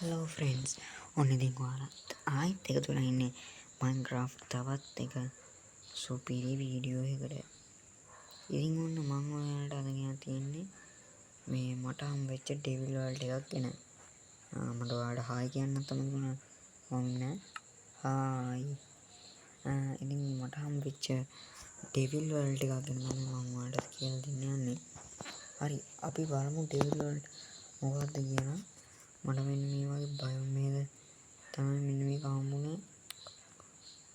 Hello friends, ඔන්න ඉතින් ඔයාලත් ආයෙත් එකතු වෙලා ඉන්නේ Minecraft තවත් එක සුපිරි වීඩියෝ එකකට. ඉතින් ඔන්න මම ඔයාලට අද ගෙන තියෙන්නේ මේ මට හම් වෙච්ච ඩෙවිල් වර්ල්ඩ් එකක් ගැන. මට ඔයාලට හායි කියන්න තමයි මම නෑ. හායි. ඉතින් මට හම් වෙච්ච ඩෙවිල් වර්ල්ඩ් එකක් ගැන මම ඔයාලට කියලා දෙන්න යන්නේ. හරි, අපි බලමු ඩෙවිල් වර්ල්ඩ් මොකක්ද කියලා. මට මෙන්න මේ වගේ බයෝමේද තමයි මෙන්න මේක හම්බුනේ.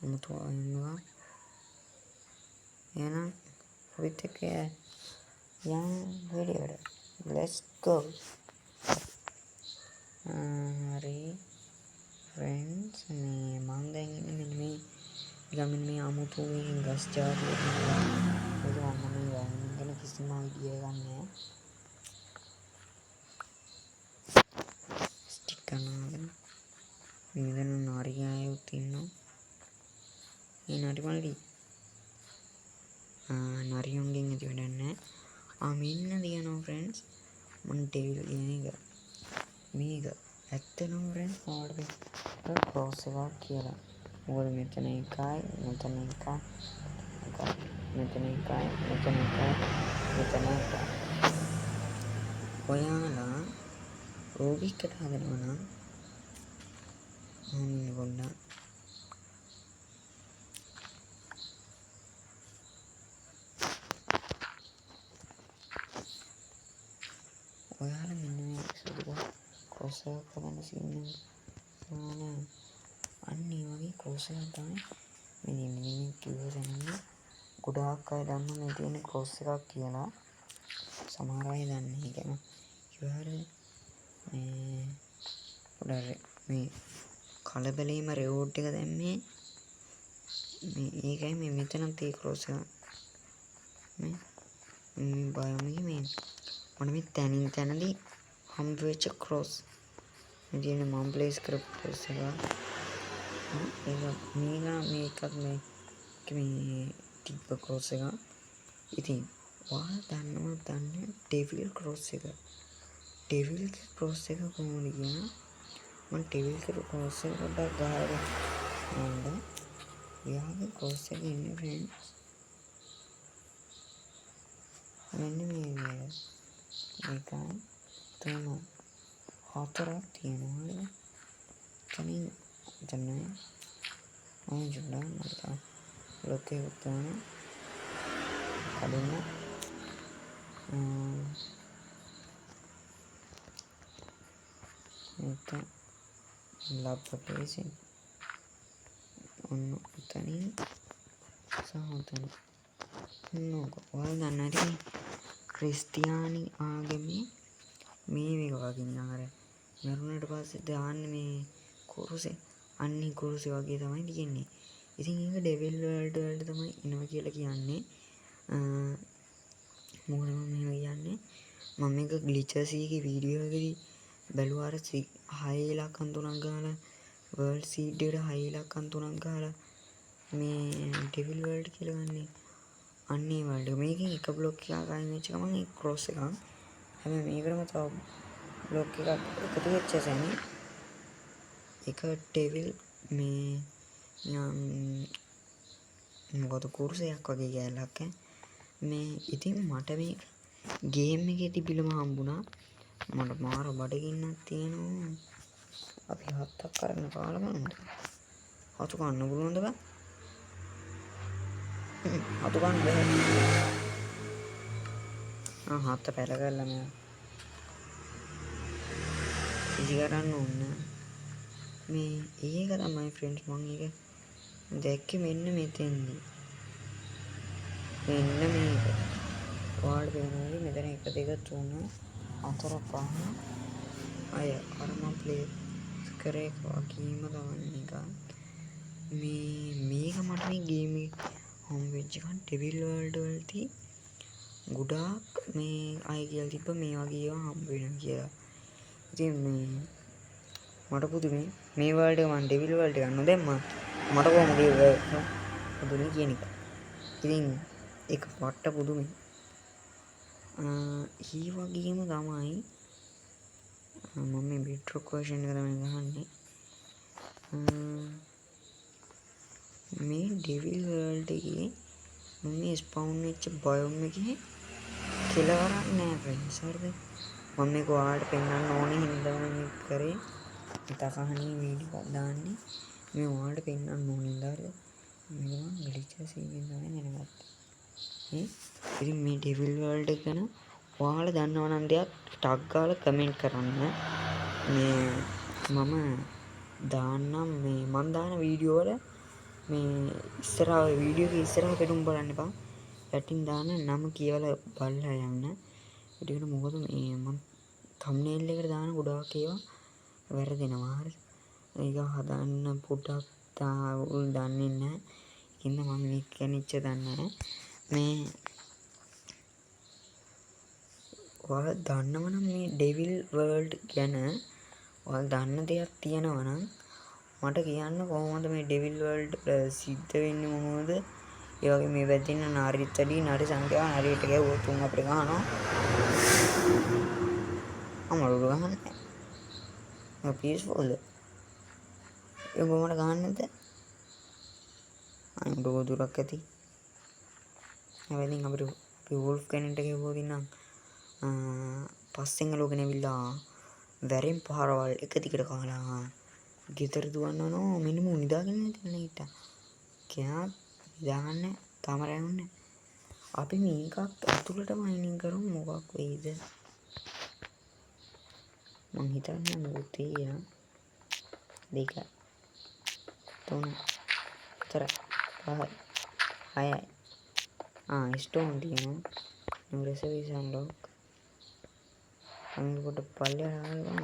අමුතු අයනවා. එහෙනම් අපිත් එක්ක යන් වීඩියෝට. Let's go. හරි friends, මේ මම දැන් ඉන්නේ මෙන්න මේ නිකන් මෙන්න මේ අමුතු මේ ගස් ජාති එක. ඒක මම මේ ගැන කිසිම අයිඩියා එකක් නැහැ. ස්ටික් කරනවා. මෙතන නාරියායුත් ඉන්නවා. මේ නාරිමල්ලි නරියුන්ගෙන් ඇති වැඩක් නැහැ. මෙන්න තියෙනවා friends මම ඩෙවිල් කියන එක. මේක ඇත්තටම friends මොකටද ක්‍රොස් එකක් කියලා. මොකද මෙතන එකයි මෙතන එකයි මෙතන එකයි මෙතන එකයි. ඔයාලා රෝබික්කට හදනවා නම් පොඩ්ඩක් ඔයාලා මෙන්න මේ සුදුක ක්‍රොස් එකක් හදන්න සීන් එක. අන්න ඒ වගේ ක්‍රොස් එකක් තමයි මේ කිව්ව දැනන්නේ. ගොඩාක් අය දන්නවා මේ තියෙන ක්‍රොස් එකක් කියලා. සමහර අය දන්නේ ඒක නේ. ඉවහරද මේ පොඩ මේ කලබලීම රෙවෝඩ් එක දැම්මේ මේ ඒකයි මේ මෙතන තියෙ ක්‍රොස් එක. මේ බයෝමේ මේ මම මේ තැනින් තැනදී හම්බ වෙච්ච ක්‍රොස් මේ මම ප්ලේස් කරපු ක්‍රොස් එක. මේකත් මේ තිබ්බ ක්‍රොස් එක. ඉතින් ඔයාලා දන්නේ ඩෙවිල් ක්‍රොස් එක. ඩෙවිල් ක්‍රොස් එක කොහොමද කියන මම ඩෙවිල් ක්‍රොස් එක පොඩ්ඩක් ගහලා එයාගේ ක්‍රොස් එක ඉන්නේ friends මෙන්න මේ විදියට. එකයි තුන හතරක් තියෙනවා. එතනින් එතනයි ජුලා මට ලෝකේ උත්තරන කලින් මේක ලැප්ටොප් එකේ ඔන්න එතනින් සහතන නෝක ඔයාලා දන්නවද ක්‍රිස්තියානි ආගමේ මේ වගේ නගර මරුණට පස්සේ දාන්නේ මේ කුරුසේ අන්නේ කුරුසේ වගේ තමයි තියෙන්නේ. ඉතින් ඒක ඩෙවිල් වර්ල්ඩ් වලට තමයි එනවා කියලා කියන්නේ. මොකද මම මේව කියන්නේ මම මේක ග්ලිචර්ස් එකේ වීඩියෝ එකේදී බැලුවා අර 6 ඉලක්කම් 3ක් ගාලා වර්ල්ඩ් සීඩ් එකට 6 ඉලක්කම් 3ක් ගාලා මේ ඩෙවිල් වර්ල්ඩ් කියලා ගන්නේ. අන්නේ වලට මේකෙන් එක බ්ලොක් එකක් අයින් වෙච්ච ගමන් ඒ ක්‍රොස් එකක්. හැබැයි මේකටම තව බ්ලොක් එකක් එකතු වෙච්ච සැනින් එක ඩෙවිල් මේ මොකද කුරුසයක් වගේ ගෑල්ලක් මේ. ඉතින් මට මේ ගේම් එකේ තිබිලම හම්බුණා. මට මාර බඩගින්නක් තියෙනවා. අපි හත්තක් කරගෙන කාලා බලමුද? හතු කන්න පුළුවන්ද බං? හතු කන්න බෑ. හත පැල කරලා මම ඉසි කරන්න ඕන. මේ ඒක තමයි friends මම ඒක දැක්කේ මෙන්න මෙතෙන්දී. මෙන්න මේක. ඔයාලට පේනවද මෙතන 1 2 3 4 5 අය අර මම ප්ලේ කරේ වගේම තමයි මේක. මේක මට මේ ගේම් එක හම් වෙච්ච ගමන් ඩෙවිල් වර්ල්ඩ් වලදී ගොඩාක් මේ අය කියලා තිබ්බ මේ වගේ ඒවා හම්බ වෙනවා කියලා. ඉතින් මට පුදුමයි මේ වර්ල්ඩ් එක මම ඩෙවිල් වර්ල්ඩ් එක නොදැම්මා මට කොහොමද ඒක පුදුමයි කියන එක. ඉතින් ඒක පට්ට පුදුමයි. ඊ වගේම තමයි මම මේ බිට්‍රොක් වර්ෂන් එක තමයි ගහන්නේ. මේ ඩෙවිල් වර්ල්ඩ් එකේ මේ ස්පවුන් වෙච්ච බයෝම් එකේ කෙලවරක් නෑ ෆ්‍රෙන්ඩ්ස්. හරිද? මම මේක ඔයාලට පෙන්වන්න ඕනේ හින්දා මම මේක කරේ. තකහණී වීඩියෝ එකක් දාන්නේ. මේ ඔයාලට පෙන්වන්න ඕනේ හින්දා. හරිද? මේක මම ග්ලිචස් එකෙන් තමයි දැනගත්තේ. ඉතින් මේ ඩෙවිල් වර්ල්ඩ් එක ගැන ඔයාලා දන්නව නම් දෙයක් ටග් ගාලා කමෙන්ට් කරන්න. මේ මම දාන්නම් මේ මම දාන වීඩියෝ වල මේ ඉස්සරහ වීඩියෝ එකේ ඉස්සරහ පෙටුම් බලන්න එපා. යටින් දාන නම කියවලා බලලා යන්න. ඒකට මොකද මේ මම thumbnail එකට දාන ගොඩාක් ඒවා වැරදෙනවා. හරි. ඒක හදන්න පොඩ්ඩක් තාවුල් දන්නේ නැහැ. ඒකින්ද මම මේක කැනිච්ච දන්නේ නැහැ. මේ ඔයාලා දන්නවනම් මේ ඩෙවිල් වර්ල්ඩ් ගැන ඔයාලා දන්න දෙයක් තියෙනවා නම් මට කියන්න කොහොමද මේ ඩෙවිල් වර්ල්ඩ් සිද්ධ වෙන්නේ මොනවද? ඒ වගේ මේ වැදින නාරිතඩි නාරි සංඛ්‍යාව නාරියට ගැවුවොත් තුන් අපිට ගහනවා. අමරු ගහන්නේ. මම පීස්ෆුල්. ඒ කොහොමද ගහන්නේ නැද්ද? අන්න දුරක් ඇති. හැබැයි අපි වොල්ෆ් කෙනෙක්ට ගැවුවොත් නම් පස්සෙන් ලෝකෙ නැවිලා වැරෙන් පාරවල් එක දිගට කාලා ගෙදර දුවන්නනෝ මිනිමු නිදාගෙන ඉන්න හිට. කියා නිදාගන්න තාම රැවුන්නේ. අපි මේකක් ඇතුළට මයිනින් කරමු මොකක් වෙයිද? මං හිතන්නේ මොකටද? දෙක තුන හතර පහ හයයි ස්ටෝන් තියෙනවා. රිසර්වේෂන් ලොක් අන්න කොට පල්ලෙහා ආවම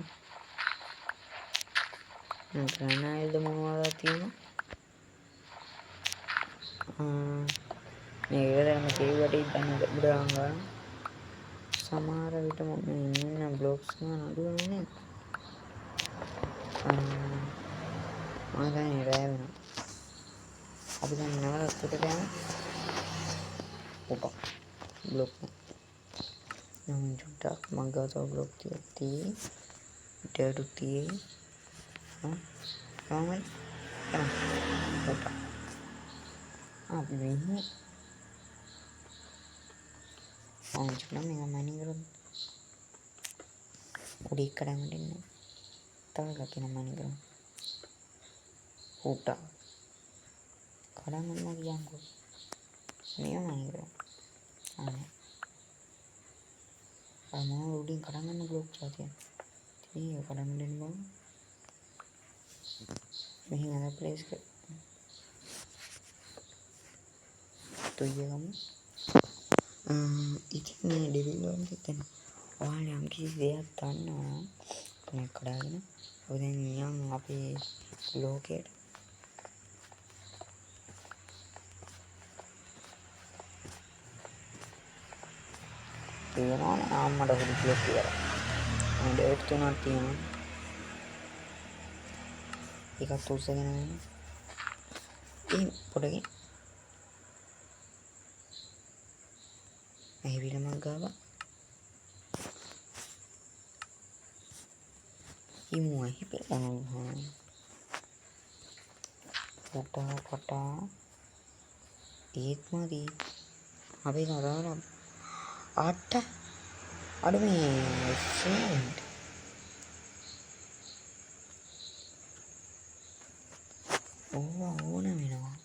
ග්‍රැනයිඩ් මොනවද තියෙනවා? මේ ඉවරම කේවට ඉන්න බුඩාංගා සමහර විට මම ඉන්න බ්ලොග්ස් ගන්න අඩුවනේ. මම දැන් රෑ වෙනවා. අපි දැන් නවත්තට යමු. ඔපා බ්ලොග් නම් චුට්ටක් මගතව බ්ලොග් තියදී ඩේටුතියි කොහමද? ඔපා අපි වෙන්නේ චුට්ටක් මේක මයිනින් කරමු. උඩ එක්කඩම දෙන්න. තව එකක් වෙන මයිනින් කරමු. ඔපා කඩන්න කියන්කෝ. මේක මයිනින් කරමු. අනේ උඩින් කඩන්න බ්ලොක් චාතිය. ඉතින් කඩන්න දෙන්න බෑ. මෙහෙම අද ප්ලේස් එක තුයගමු. ඉතින් මේ ඩෙවිල් වර්ල්ඩ් එක ගැන ඔයාලා යම් කිසි දෙයක් දන්නවා මේ කඩාගෙන ඔය දැන් යන් අපේ ලෝකයට තියෙනවා ආම්මඩ හුරු බ්ලොක් කියලා. මේ ඩේට් තුනක් තියෙනවා. එකක් උස්සගෙන යනවා. පොඩකින් ඇවිලමක් ගාවා. ඉමුයි හිපෙනවා. පොටා ඒත්මදී අපි නරාලා අට අඩ මේ ෆ්‍රෙන්ඩ් ඕන වෙනවා.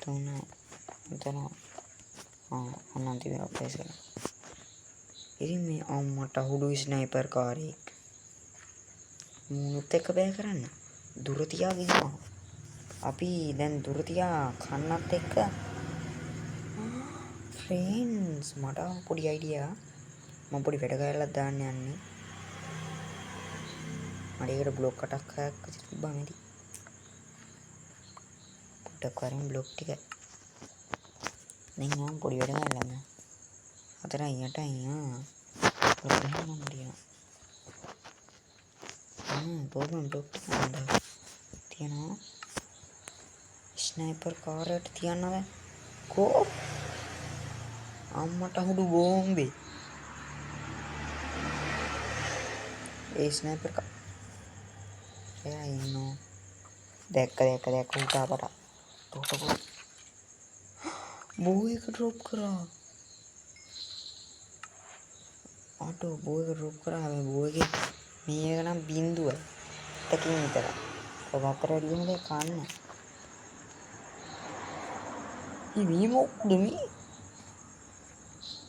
තුන මෙතන අනන්ත වෙලා ප්ලේස් කරලා. ඉතින් මේ අම්මට හුඩු ස්නයිපර් කාරයෙක් මුනුත් එක්ක බෑ කරන්න. දුර තියා ගිහිනවා. අපි දැන් දුර තියා කන්නත් එක්ක ෆ්‍රෙන්ඩ්ස් මට පොඩි අයිඩියා. මම පොඩි වැඩ කරලා දාන්න යන්නේ. මට ඒකට බ්ලොක් 8ක් 6ක් විතර තිබ්බා මැදි. පොඩ්ඩක් වරින් බ්ලොක් ටික. දැන් මම පොඩි වැඩ කරලා 4යි 8යි බ්ලොක් දෙකක් මම තියනවා. බෝබන් බ්ලොක් ටික තියනවා. ස්නයිපර් කාරයට තියන්නද? කෝ අම්මට හුඩු බෝම්බේ ඒ ස්නයිපර් එක. එයා ඉන්නෝ. දැක්ක උටාපට. තොටපො. බෝ එක ඩ්‍රොප් කරා. ආටෝ බෝ එක ඩ්‍රොප් කරා. මේ බෝ එකේ මේක නම් බින්දුව. එකකින් විතර. ඔය අතර වැඩිම දෙයක් කන්න. මේ මොකද මේ?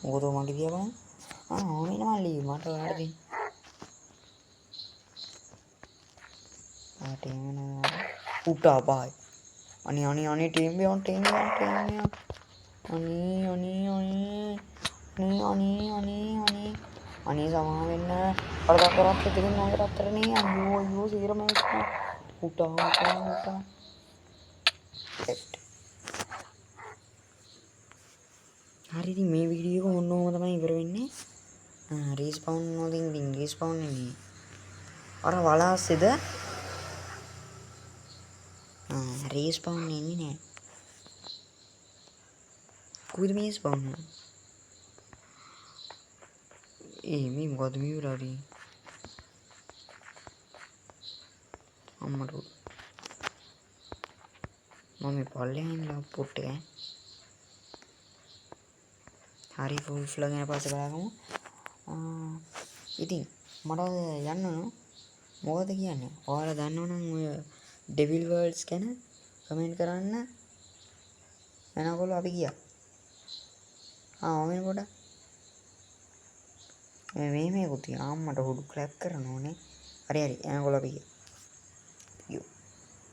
මොකද මට කියා බලන්න. ඕනේ මල්ලි මට ඔයාලට දෙන්න. ටීම් වෙනවා. උටා බයි. අනේ ටීම් බියොන් ටීම් බියොන්. අනේ සමා වෙන්න. වරදක් කරත් දෙකින් නෝය රත්තරනේ. අයියෝ සීරම උටා. හරි ඉතින් මේ වීඩියෝ එක මොනෝම තමයි ඉවර වෙන්නේ. රීස්පවුන් වලින් ඉතින් රීස්පවුන් වෙන්නේ. අර වලාස්සේද? රීස්පවුන් වෙන්නේ නෑ. කොයිද මේ ස්පවුන් වෙන්නේ? මේ මොකද මේ වෙලාවේ? අම්මට මම පල්ලෙහා ඉන්න පොට් එක. හරි ෆුල් ෆ්ලග් ගැන පස්සේ බලමු. ඉතින් මට යන්න ඕන. මොකද කියන්නේ? ඔයාලා දන්නවනම් ඔය ඩෙවිල් වර්ඩ්ස් ගැන කමෙන්ට් කරන්න. එනකොල අපි ගියා. ඔමෙන් පොඩ. මේකුත් අම්මට හුඩු ක්ලැප් කරන්න ඕනේ. හරි එනකොල අපි ගියා.